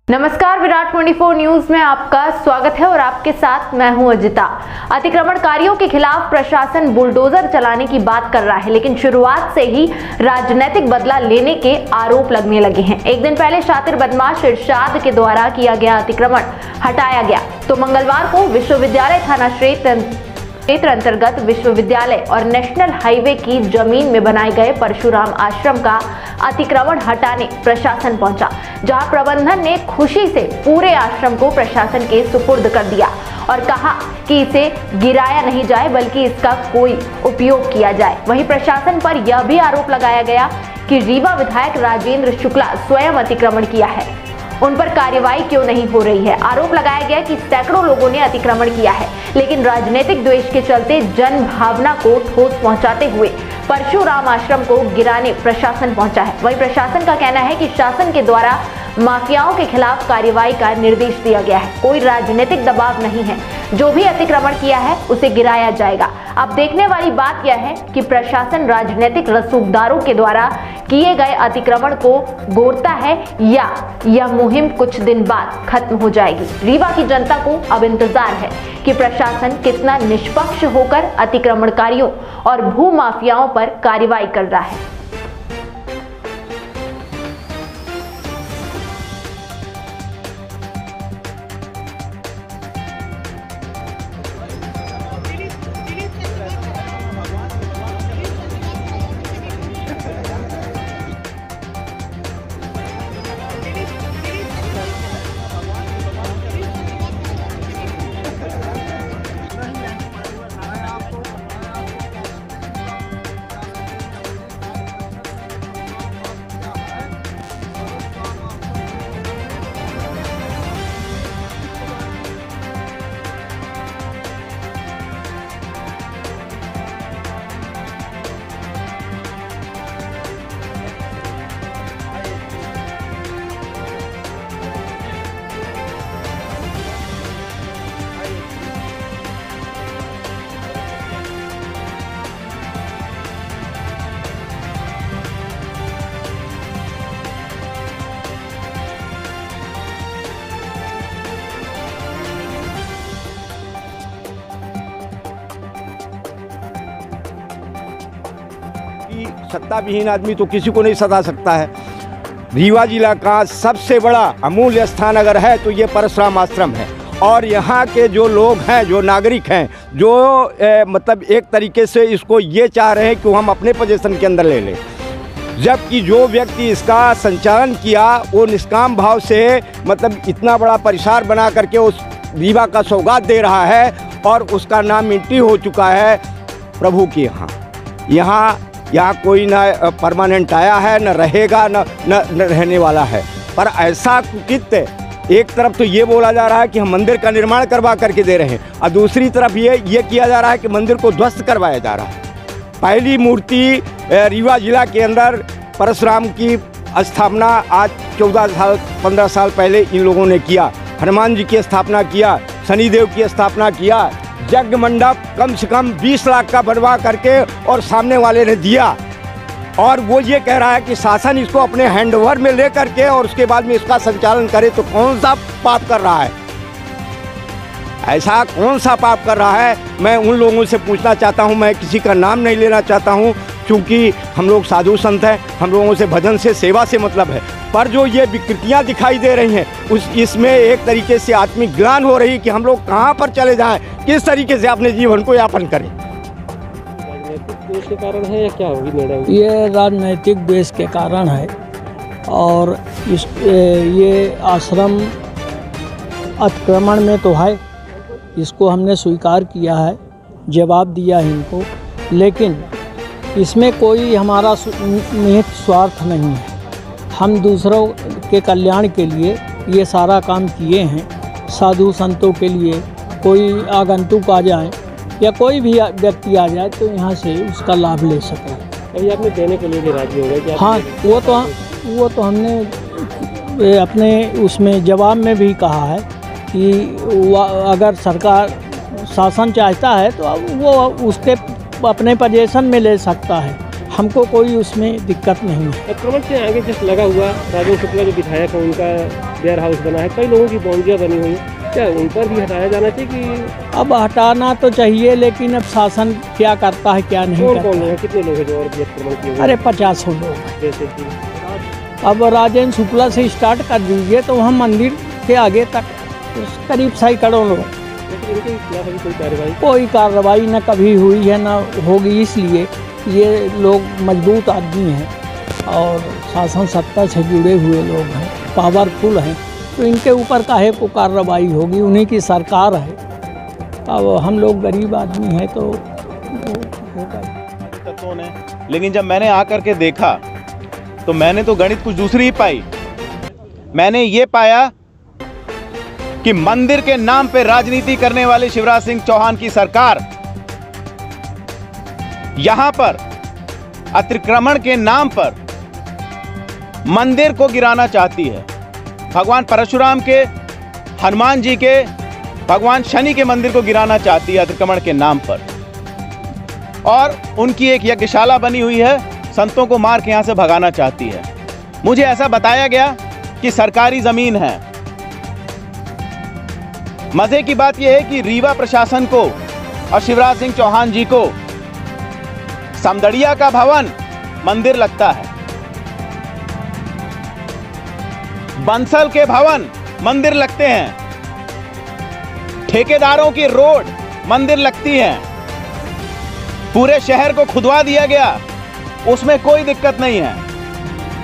नमस्कार, विराट 24 न्यूज में आपका स्वागत है और आपके साथ मैं हूं अजिता। अतिक्रमणकारियों के खिलाफ प्रशासन बुलडोजर चलाने की बात कर रहा है, लेकिन शुरुआत से ही राजनीतिक बदला लेने के आरोप लगने लगे हैं। एक दिन पहले शातिर बदमाश इरशाद के द्वारा किया गया अतिक्रमण हटाया गया, तो मंगलवार को विश्वविद्यालय थाना क्षेत्र अंतर्गत विश्वविद्यालय और नेशनल हाईवे की जमीन में बनाए गए परशुराम आश्रम का अतिक्रमण हटाने प्रशासन पहुंचा, जहां प्रबंधन ने खुशी से पूरे आश्रम को प्रशासन के सुपुर्द कर दिया और कहा कि इसे गिराया नहीं जाए बल्कि इसका कोई उपयोग किया जाए। वहीं प्रशासन पर यह भी आरोप लगाया गया कि रीवा विधायक राजेंद्र शुक्ला स्वयं अतिक्रमण किया है, उन पर कार्रवाई क्यों नहीं हो रही है। आरोप लगाया गया कि सैकड़ों लोगों ने अतिक्रमण किया है, लेकिन राजनीतिक द्वेष के चलते जन भावना को ठोस पहुंचाते हुए परशुराम आश्रम को गिराने प्रशासन पहुंचा है। वहीं प्रशासन का कहना है कि शासन के द्वारा माफियाओं के खिलाफ कार्रवाई का निर्देश दिया गया है, कोई राजनीतिक दबाव नहीं है, जो भी अतिक्रमण किया है उसे गिराया जाएगा। अब देखने वाली बात यह है कि प्रशासन राजनीतिक रसूखदारों के द्वारा किए गए अतिक्रमण को गोरता है या यह मुहिम कुछ दिन बाद खत्म हो जाएगी। रीवा की जनता को अब इंतजार है कि प्रशासन कितना निष्पक्ष होकर अतिक्रमणकारियों और भू माफियाओं पर कार्रवाई कर रहा है। सत्ता विहीन आदमी तो किसी को नहीं सता सकता है। रीवा जिला का सबसे बड़ा अमूल्य स्थान अगर है तो ये परशुराम आश्रम है, और यहाँ के जो लोग हैं, जो नागरिक हैं, जो मतलब एक तरीके से इसको ये चाह रहे हैं कि हम अपने पोजीशन के अंदर ले लें, जबकि जो व्यक्ति इसका संचालन किया वो निष्काम भाव से मतलब इतना बड़ा परिसर बना करके उस रीवा का सौगात दे रहा है, और उसका नाम मिट्टी हो चुका है प्रभु के यहाँ कोई ना परमानेंट आया है, न रहेगा, न रहने वाला है। पर ऐसा कुकृत्य, एक तरफ तो ये बोला जा रहा है कि हम मंदिर का निर्माण करवा करके दे रहे हैं, और दूसरी तरफ ये किया जा रहा है कि मंदिर को ध्वस्त करवाया जा रहा है। पहली मूर्ति रीवा जिला के अंदर परशुराम की स्थापना आज 15 साल पहले इन लोगों ने किया। हनुमान जी की स्थापना किया, शनिदेव की स्थापना किया, यज्ञ मंडप कम से कम 20 लाख का बनवा करके और सामने वाले ने दिया, और वो ये कह रहा है कि शासन इसको अपने हैंडओवर में ले करके और उसके बाद में इसका संचालन करे। तो कौन सा पाप कर रहा है? ऐसा कौन सा पाप कर रहा है? मैं उन लोगों से पूछना चाहता हूँ, मैं किसी का नाम नहीं लेना चाहता हूँ, क्योंकि हम लोग साधु संत हैं, हम लोगों से भजन से सेवा से मतलब है। पर जो ये विकृतियाँ दिखाई दे रही हैं इसमें एक तरीके से आत्मिक ग्लानि हो रही कि हम लोग कहाँ पर चले जाएं, किस तरीके से अपने जीवन को यापन करें। राजनीतिक द्वेष के कारण है या क्या होगी मैडम? ये राजनीतिक द्वेष के कारण है, और ये आश्रम अतिक्रमण में तो है, इसको हमने स्वीकार किया है, जवाब दिया है इनको, लेकिन इसमें कोई हमारा निहित स्वार्थ नहीं है। हम दूसरों के कल्याण के लिए ये सारा काम किए हैं। साधु संतों के लिए कोई आगंतुक आ जाए या कोई भी व्यक्ति आ जाए तो यहाँ से उसका लाभ ले सके। अभी आपने देने के लिए भी राजी हो गए? हाँ, वो तो हमने अपने उसमें जवाब में भी कहा है कि अगर सरकार शासन चाहता है तो वो उसके अपने पोजीशन में ले सकता है। हमको कोई उसमें दिक्कत नहीं है। अतिक्रमण से आगे जस्ट लगा हुआ राजेंद्र शुक्ला जो विधायक है उनका वेयर हाउस बना है, कई लोगों की बाउंड्रियाँ बनी हुई हैं, क्या उन पर भी हटाया जाना चाहिए कि? अब हटाना तो चाहिए, लेकिन अब शासन क्या करता है क्या नहीं करता। कौन लोग हैं, कितने लोग हैं जो और भी अतिक्रमण किए हुए? अरे 50 लोग, जैसे कि अब राजेंद्र शुक्ला से स्टार्ट कर दीजिए तो हम मंदिर के आगे तक करीब सैकड़ों लोग। लेकिन इनके खिलाफ अभी कोई कार्रवाई न कभी हुई है न होगी, इसलिए ये लोग मजबूत आदमी हैं और शासन सत्ता से जुड़े हुए लोग हैं, पावरफुल हैं, तो इनके ऊपर काहे को कार्रवाई होगी, उन्हीं की सरकार है। अब हम लोग गरीब आदमी हैं तो तत्वों ने, लेकिन जब मैंने आकर के देखा तो मैंने तो गणित कुछ दूसरी ही पाई। मैंने ये पाया कि मंदिर के नाम पे राजनीति करने वाले शिवराज सिंह चौहान की सरकार यहां पर अतिक्रमण के नाम पर मंदिर को गिराना चाहती है। भगवान परशुराम के, हनुमान जी के, भगवान शनि के मंदिर को गिराना चाहती है अतिक्रमण के नाम पर। और उनकी एक यज्ञशाला बनी हुई है, संतों को मार के यहां से भगाना चाहती है। मुझे ऐसा बताया गया कि सरकारी जमीन है। मजे की बात यह है कि रीवा प्रशासन को और शिवराज सिंह चौहान जी को समदड़िया का भवन मंदिर लगता है, बंसल के भवन मंदिर लगते हैं, ठेकेदारों की रोड मंदिर लगती है, पूरे शहर को खुदवा दिया गया, उसमें कोई दिक्कत नहीं है।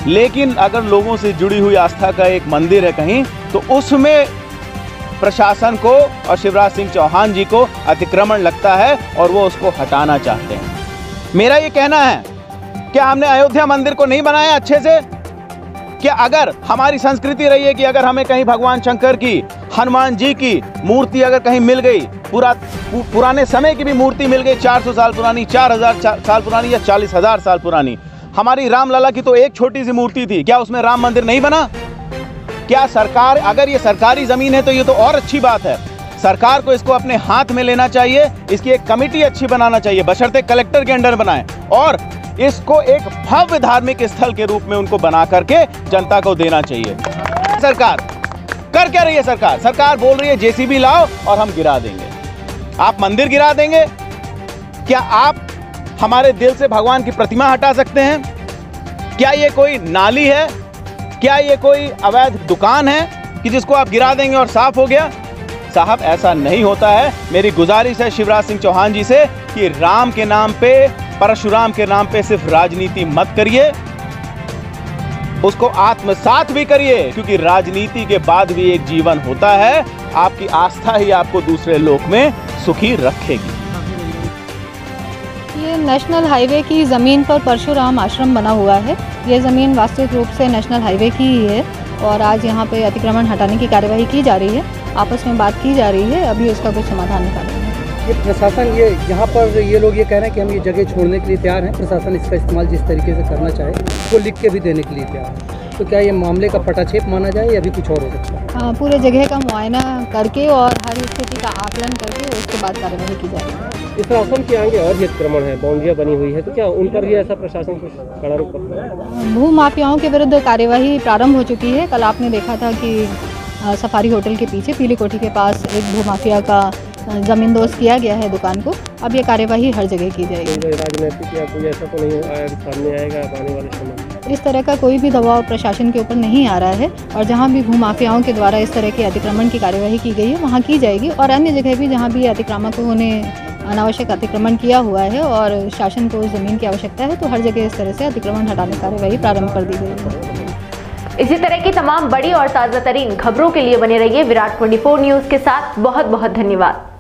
लेकिन अगर लोगों से जुड़ी हुई आस्था का एक मंदिर है कहीं, तो उसमें प्रशासन को और शिवराज सिंह चौहान जी को अतिक्रमण लगता है और वो उसको हटाना चाहते हैं। मेरा ये कहना है, क्या हमने अयोध्या मंदिर को नहीं बनाया अच्छे से? क्या अगर हमारी संस्कृति रही है कि अगर हमें कहीं भगवान शंकर की, हनुमान जी की मूर्ति अगर कहीं मिल गई, पुराने समय की भी मूर्ति मिल गई, 400 साल पुरानी, 4000 साल पुरानी या 40,000 साल पुरानी, हमारी रामलला की तो एक छोटी सी मूर्ति थी, क्या उसमें राम मंदिर नहीं बना? क्या सरकार, अगर ये सरकारी जमीन है तो ये तो और अच्छी बात है, सरकार को इसको अपने हाथ में लेना चाहिए, इसकी एक कमेटी अच्छी बनाना चाहिए, बशर्ते कलेक्टर के अंडर बनाए, और इसको एक भव्य धार्मिक स्थल के रूप में उनको बना करके जनता को देना चाहिए। सरकार कर क्या रही है? सरकार बोल रही है जेसीबी लाओ और हम गिरा देंगे। आप मंदिर गिरा देंगे? क्या आप हमारे दिल से भगवान की प्रतिमा हटा सकते हैं? क्या ये कोई नाली है? क्या ये कोई अवैध दुकान है कि जिसको आप गिरा देंगे और साफ हो गया? साहब, ऐसा नहीं होता है। मेरी गुजारिश है शिवराज सिंह चौहान जी से कि राम के नाम पे, परशुराम के नाम पे सिर्फ राजनीति मत करिए, उसको आत्मसात भी करिए, क्योंकि राजनीति के बाद भी एक जीवन होता है। आपकी आस्था ही आपको दूसरे लोक में सुखी रखेगी। ये नेशनल हाईवे की ज़मीन पर परशुराम आश्रम बना हुआ है। ये ज़मीन वास्तविक रूप से नेशनल हाईवे की ही है और आज यहाँ पे अतिक्रमण हटाने की कार्यवाही की जा रही है, आपस में बात की जा रही है, अभी उसका कुछ समाधान निकालेंगे। ये प्रशासन, ये यहाँ पर ये लोग ये कह रहे हैं कि हम ये जगह छोड़ने के लिए तैयार हैं, प्रशासन इसका इस्तेमाल जिस तरीके से करना चाहे वो लिख के भी देने के लिए तैयार है। तो क्या ये मामले का पटाक्षेप माना जाए या अभी कुछ और हो सकता है? हाँ, पूरे जगह का मुआयना करके और हर स्थिति का आकलन करके उसके बाद कार्यवाही की जाएगी। इस आश्रम के आगे और भी अतिक्रमण है, बाउंड्रियाँ बनी हुई है, तो क्या उन पर भी ऐसा प्रशासन कुछ कड़ा रुख करता है? भू माफियाओं के विरुद्ध कार्यवाही प्रारंभ हो चुकी है। कल आपने देखा था कि सफारी होटल के पीछे पीली कोठी के पास एक भू माफिया का ज़मींदोज़ किया गया है दुकान को। अब ये कार्यवाही हर जगह की जाएगी। राजनीतिक या कोई ऐसा तो नहीं सामने आएगा आने वाले समय? इस तरह का कोई भी दबाव प्रशासन के ऊपर नहीं आ रहा है और जहां भी भू माफियाओं के द्वारा इस तरह के अतिक्रमण की कार्यवाही की गई है वहां की जाएगी, और अन्य जगह भी जहां भी अतिक्रमकों ने अनावश्यक अतिक्रमण किया हुआ है और शासन को ज़मीन की आवश्यकता है तो हर जगह इस तरह से अतिक्रमण हटाने की कार्यवाही प्रारंभ कर दी गई है। इसी तरह की तमाम बड़ी और ताज़ा तरीन खबरों के लिए बने रहिए विराट 24 न्यूज़ के साथ। बहुत बहुत धन्यवाद।